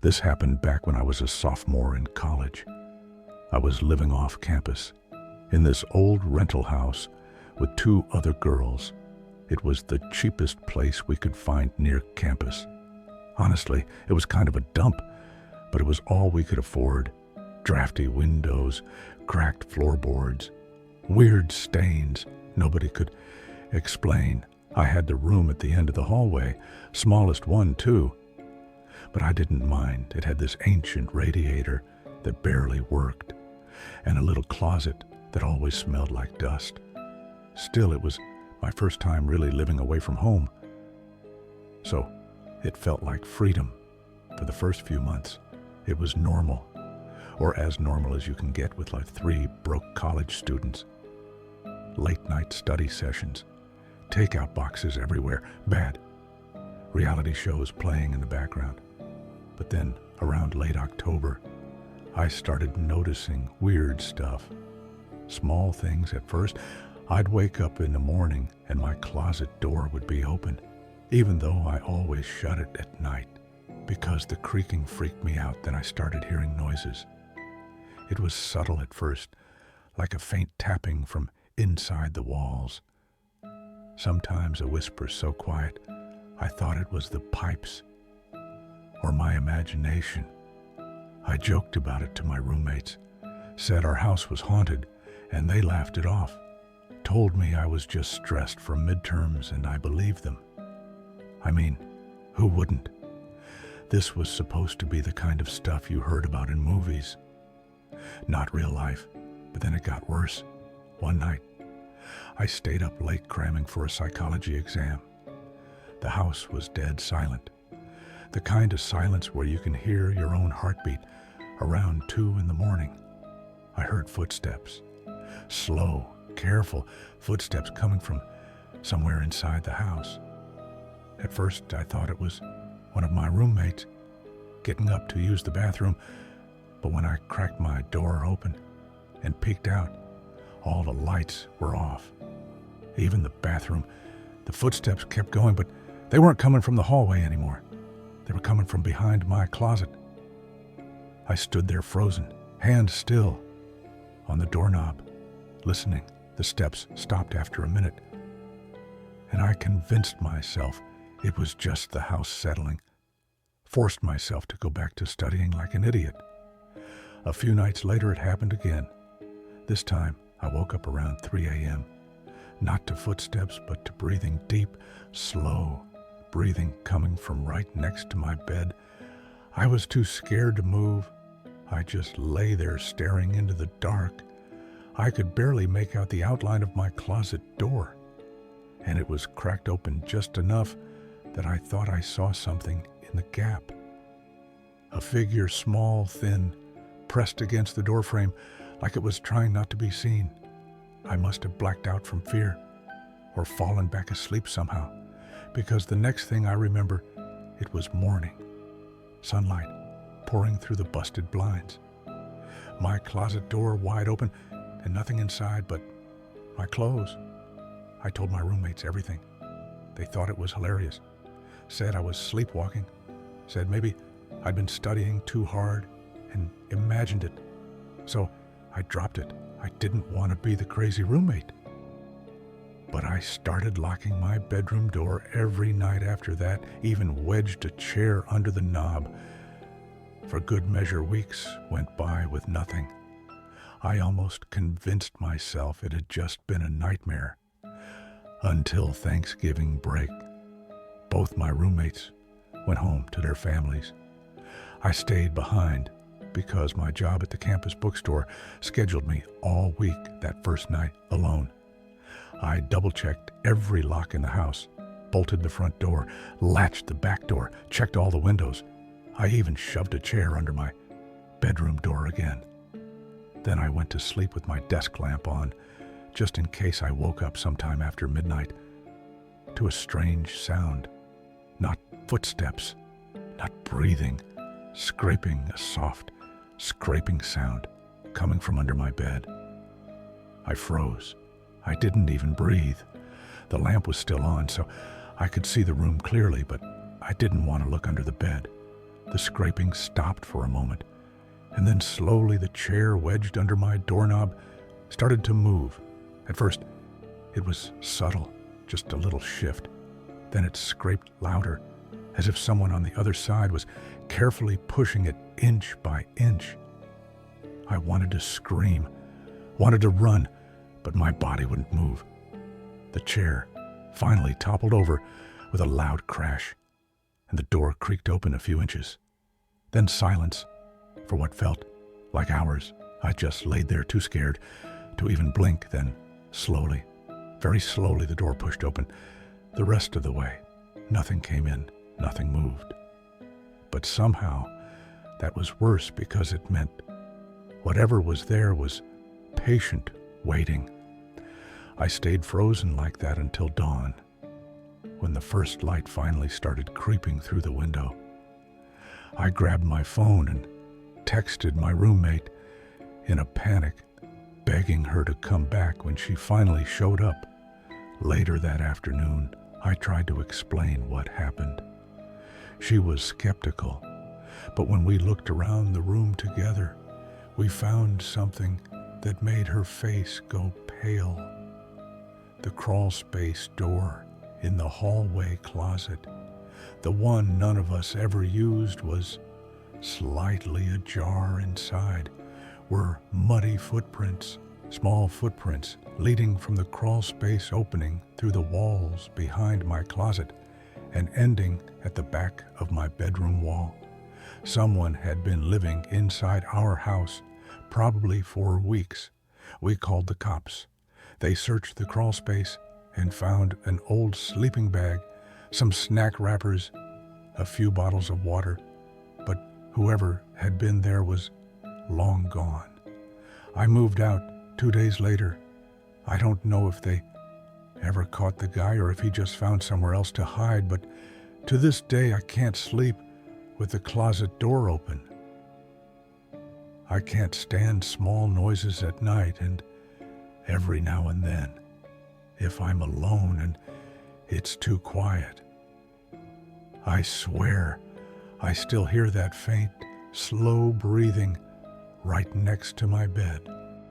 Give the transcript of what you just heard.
This happened back when I was a sophomore in college. I was living off campus in this old rental house with two other girls. It was the cheapest place we could find near campus. Honestly, it was kind of a dump, but it was all we could afford. Drafty windows, cracked floorboards, weird stains nobody could explain. I had the room at the end of the hallway, smallest one too. But I didn't mind. It had this ancient radiator that barely worked, and a little closet that always smelled like dust. Still, it was my first time really living away from home. So it felt like freedom. For the first few months, it was normal, or as normal as you can get with like 3 broke college students. Late night study sessions, takeout boxes everywhere, bad. Reality shows playing in the background. But then, around late October, I started noticing weird stuff. Small things at first. I'd wake up in the morning and my closet door would be open, even though I always shut it at night, because the creaking freaked me out. Then I started hearing noises. It was subtle at first, like a faint tapping from inside the walls. Sometimes a whisper so quiet, I thought it was the pipes or my imagination. I joked about it to my roommates, said our house was haunted, and they laughed it off, told me I was just stressed from midterms, and I believed them. I mean, who wouldn't? This was supposed to be the kind of stuff you heard about in movies. Not real life, but then it got worse. One night, I stayed up late cramming for a psychology exam. The house was dead silent. The kind of silence where you can hear your own heartbeat around 2 a.m. I heard footsteps. Slow, careful footsteps coming from somewhere inside the house. At first, I thought it was one of my roommates getting up to use the bathroom, but when I cracked my door open and peeked out, all the lights were off. Even the bathroom. The footsteps kept going, but they weren't coming from the hallway anymore. They were coming from behind my closet. I stood there frozen, hand still, on the doorknob, listening. The steps stopped after a minute, and I convinced myself it was just the house settling. Forced myself to go back to studying like an idiot. A few nights later, it happened again. This time, I woke up around 3 a.m., not to footsteps, but to breathing deep, slow breathing coming from right next to my bed. I was too scared to move. I just lay there staring into the dark. I could barely make out the outline of my closet door, and it was cracked open just enough that I thought I saw something in the gap. A figure, small, thin, pressed against the doorframe like it was trying not to be seen. I must have blacked out from fear or fallen back asleep somehow, because the next thing I remember, it was morning. Sunlight pouring through the busted blinds. My closet door wide open and nothing inside but my clothes. I told my roommates everything. They thought it was hilarious. Said I was sleepwalking. Said maybe I'd been studying too hard and imagined it. So I dropped it. I didn't want to be the crazy roommate. But I started locking my bedroom door every night after that, even wedged a chair under the knob. For good measure, weeks went by with nothing. I almost convinced myself it had just been a nightmare. Until Thanksgiving break. Both my roommates went home to their families. I stayed behind because my job at the campus bookstore scheduled me all week that first night alone. I double-checked every lock in the house, bolted the front door, latched the back door, checked all the windows. I even shoved a chair under my bedroom door again. Then I went to sleep with my desk lamp on, just in case I woke up sometime after midnight, to a strange sound. Not footsteps, not breathing, scraping, a soft, scraping sound coming from under my bed. I froze. I didn't even breathe. The lamp was still on, so I could see the room clearly, but I didn't want to look under the bed. The scraping stopped for a moment, and then slowly the chair wedged under my doorknob started to move. At first, it was subtle, just a little shift. Then it scraped louder, as if someone on the other side was carefully pushing it inch by inch. I wanted to scream, wanted to run, but my body wouldn't move. The chair finally toppled over with a loud crash, and the door creaked open a few inches. Then silence for what felt like hours. I just laid there too scared to even blink. Then slowly, very slowly, the door pushed open. The rest of the way, nothing came in, nothing moved. But somehow that was worse, because it meant whatever was there was patient waiting. I stayed frozen like that until dawn, when the first light finally started creeping through the window. I grabbed my phone and texted my roommate in a panic, begging her to come back. When she finally showed up later that afternoon, I tried to explain what happened. She was skeptical, but when we looked around the room together, we found something that made her face go pale. The crawl space door in the hallway closet, the one none of us ever used, was slightly ajar. Inside were muddy footprints, small footprints leading from the crawl space opening through the walls behind my closet and ending at the back of my bedroom wall. Someone had been living inside our house, probably for weeks. We called the cops. They searched the crawl space and found an old sleeping bag, some snack wrappers, a few bottles of water, but whoever had been there was long gone. I moved out 2 days later. I don't know if they ever caught the guy or if he just found somewhere else to hide, but to this day I can't sleep with the closet door open. I can't stand small noises at night, and every now and then, if I'm alone and it's too quiet, I swear I still hear that faint, slow breathing right next to my bed.